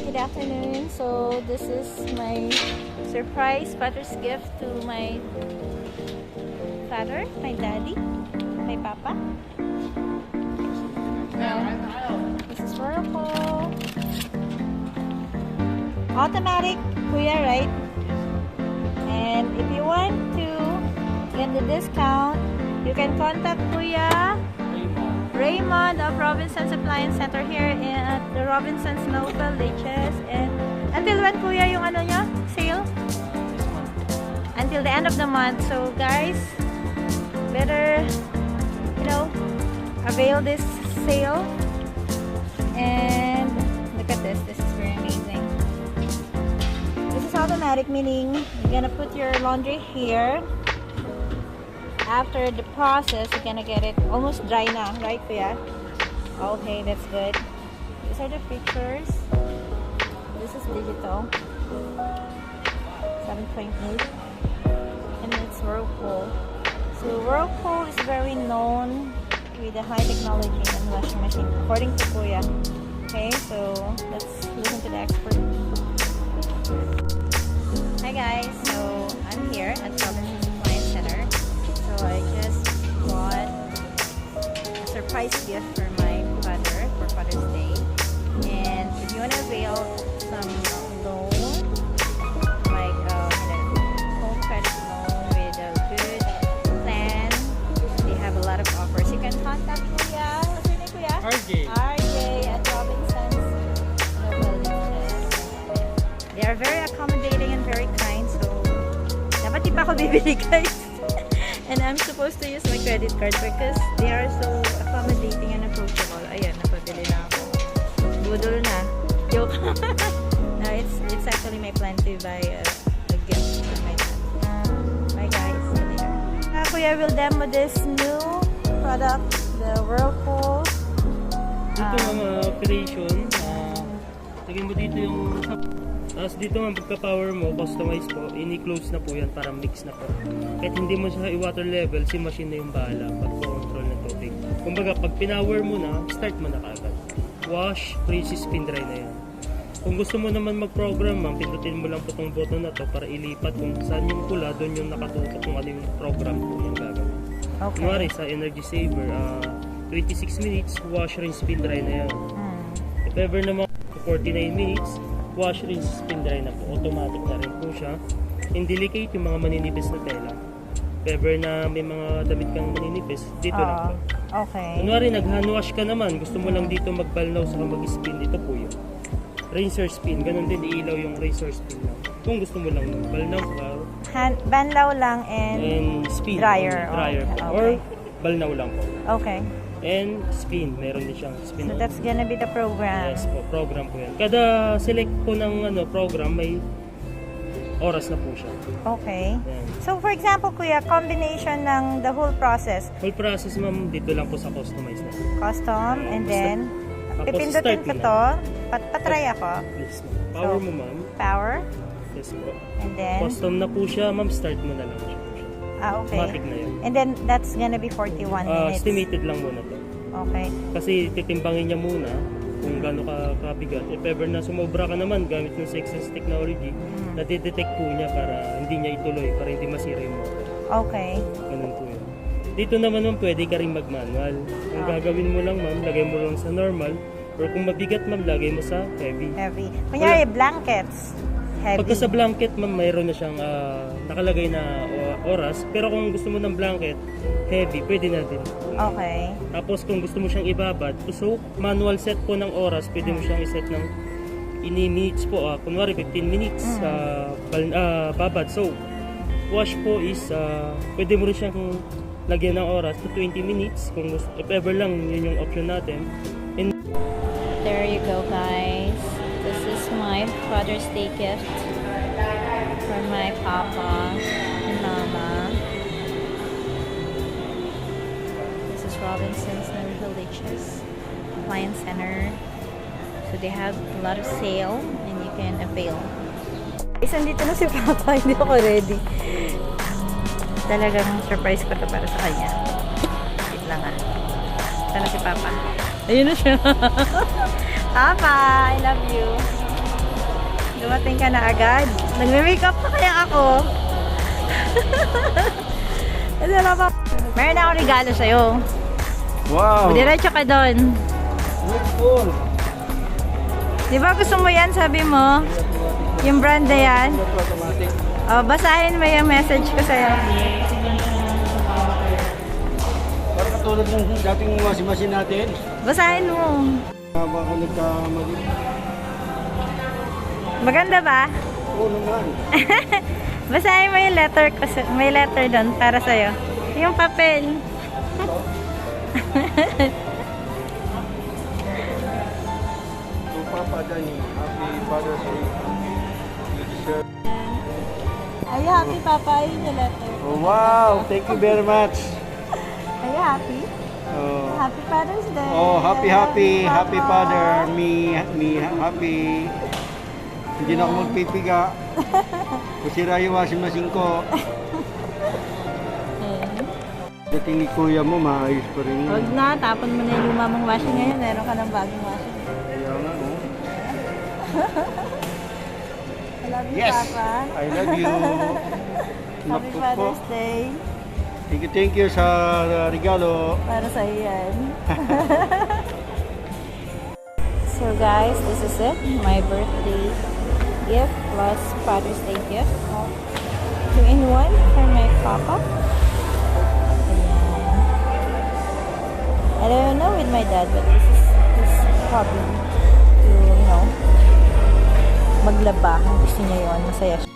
Good afternoon. So this is my surprise father's gift to my father, my daddy, my papa. This is Whirlpool. Automatic, kuya, right? And if you want to get the discount, you can contact Kuya Raymond of Robinson's Appliance Center here at the Robinson's Local Villages. And until when, Kuya, yung ano nyo? Sale? Until the end of the month. So guys, better, avail this sale. And look at this. This is very amazing. This is automatic, meaning you're gonna put your laundry here. After the process, you're gonna get it almost dry na, right, Kuya? Okay, that's good. These are the features. This is digital. 7.8. And it's Whirlpool. So Whirlpool is very known with the high technology in washing machine, according to Kuya. Okay, so let's listen to the expert. Hi guys, so I'm here at Robinson's Appliance Center. So I just bought a surprise gift for my father for Father's Day. And if you want to avail some loan, like home credit loan with a good plan, they have a lot of offers. You can contact Kuya. What's your name, Kuya? RJ at Robinson's Local Villages. They are very accommodating and very kind. So dapat di pa ako bibili, guys. And I'm supposed to use my credit card because they are so accommodating and approachable. Ayan, napabili na ako. Budol na. Joke. No, it's actually my plan to buy a gift for my dad. Bye guys. See you later. Kuya will demo this new product, the Whirlpool. Dito mga operation, lagyan mo dito yung tapos dito ang pagka-power mo, customize po, ini-close na po yan para mix na po. Kahit hindi mo siya i-water level, si machine na yung bahala pag-control ng tubig. Kumbaga, pag pinower mo na, start mo na kagad. Wash, rinse, spin dry na yan. Kung gusto mo naman mag-program, pindutin mo lang po itong button na to para ilipat kung saan yung pula, doon yung nakatutok kung ano yung program po yung gagawin. Okay. Kunwari, sa energy saver, 26 minutes, wash, rinse, spin dry na yan. If ever naman 49 minutes, wash, rinse, spin dry na po. Automatic na rin po siya. Indelicate yung mga maninipis na tela. If ever na may mga damit kang maninipis, dito lang po. Okay. Kunwari, nag-hand wash ka naman, gusto mo lang dito magbalnaw sa mag-spin, dito po yun. Razor spin, ganun din iilaw yung razor spin lang. Kung gusto mo lang balnaw sa Banlaw lang and spin. dryer. Dryer po. Okay. Or balnaw lang po. Okay. And spin, meron din siyang spin. So that's gonna be the program. Yes po, program po yan. Kada select po ng program, may oras na po siya. Okay. Yan. So for example, Kuya, combination ng the whole process. Whole process, ma'am, dito lang po sa customize na. Custom, and then Tapos pipindutin start ko mo to. na. Patry ako. Yes, ma'am. Power So, mo, ma'am. Power. Yes po. And then, Custom na po siya, ma'am. Start mo na lang siya. okay. Automatic na yun. And then that's gonna be 41 minutes. Estimated lang muna to. Okay. Kasi titimbangin niya muna kung gaano kabigat. If ever na sumobra ka naman gamit ng Sexsens technology, nadidetect po niya para hindi niya ituloy, para hindi masira yung motor. Okay. Ganun po yun. Dito naman ma'am, pwede ka rin mag-manual. Kung gagawin mo lang ma'am, lagay mo lang sa normal. Or kung mabigat ma'am, lagay mo sa heavy. Heavy. Kunyari, blankets. Heavy. Pagka sa blanket ma'am, mayroon na siyang nakalagay na oras. Pero kung gusto mo ng blanket, heavy, pwede na din. Okay. Tapos kung gusto mo siyang ibabad, so manual set po ng oras, pwede mo siyang iset ng minutes po. Kunwari 15 minutes babad. So wash po is pwede mo rin siyang lagyan ng oras to 20 minutes kung gusto, if ever lang yun yung option natin. And there you go, guys. This is my Father's Day gift for my papa and mama. This is Robinson's Local Villages Appliance Center. So they have a lot of sale and you can avail. Guys, andito na si papa. Hindi ako ready. Talagang surprise ko to para sa kanya. Wait lang ah. Sana si papa. Ayun na siya. Papa, I love you. nakarating ka na agad. Nagme-makeup pa kaya ako. Meron akong regalo sa'yo. Wow! Diretso ka doon. Whirlpool! Di ba gusto mo yan, sabi mo? Yung brand na yan? Automatic. Oh, basahin mo yung message ko sa'yo. Para katulad ng dating washing machine natin. Basahin mo. Baka nagkamali. Maganda ba? Oo naman. Basahin mo yung letter ko. May letter doon para sa'yo. Yung papel. To Papa Danny, happy Father's Day. You deserve. Ay, happy Papa. Ayun yung letter. Oh, wow! Thank you very much. Ay, happy? Oh, Happy Father's Day. oh happy Papa. Father. Me happy. Hindi na ako magpipiga. Masira yung washing machine ko. Dating ni kuya mo, maayos pa rin yun. Huwag na, tapon mo na yung luma mong washing ngayon. Meron ka ng bagong washing. Kaya nga, oh. I love you, Yes! Papa. I love you. Happy Naku po. Father's Day. Thank you sa regalo. Para sa iyan. So guys, this is it. My birthday gift plus Father's Day gift. 2-in-1 for my papa. Ayan. I don't know with my dad, but this is his hobby to, maglaba. Gusto niya yun. Masaya siya.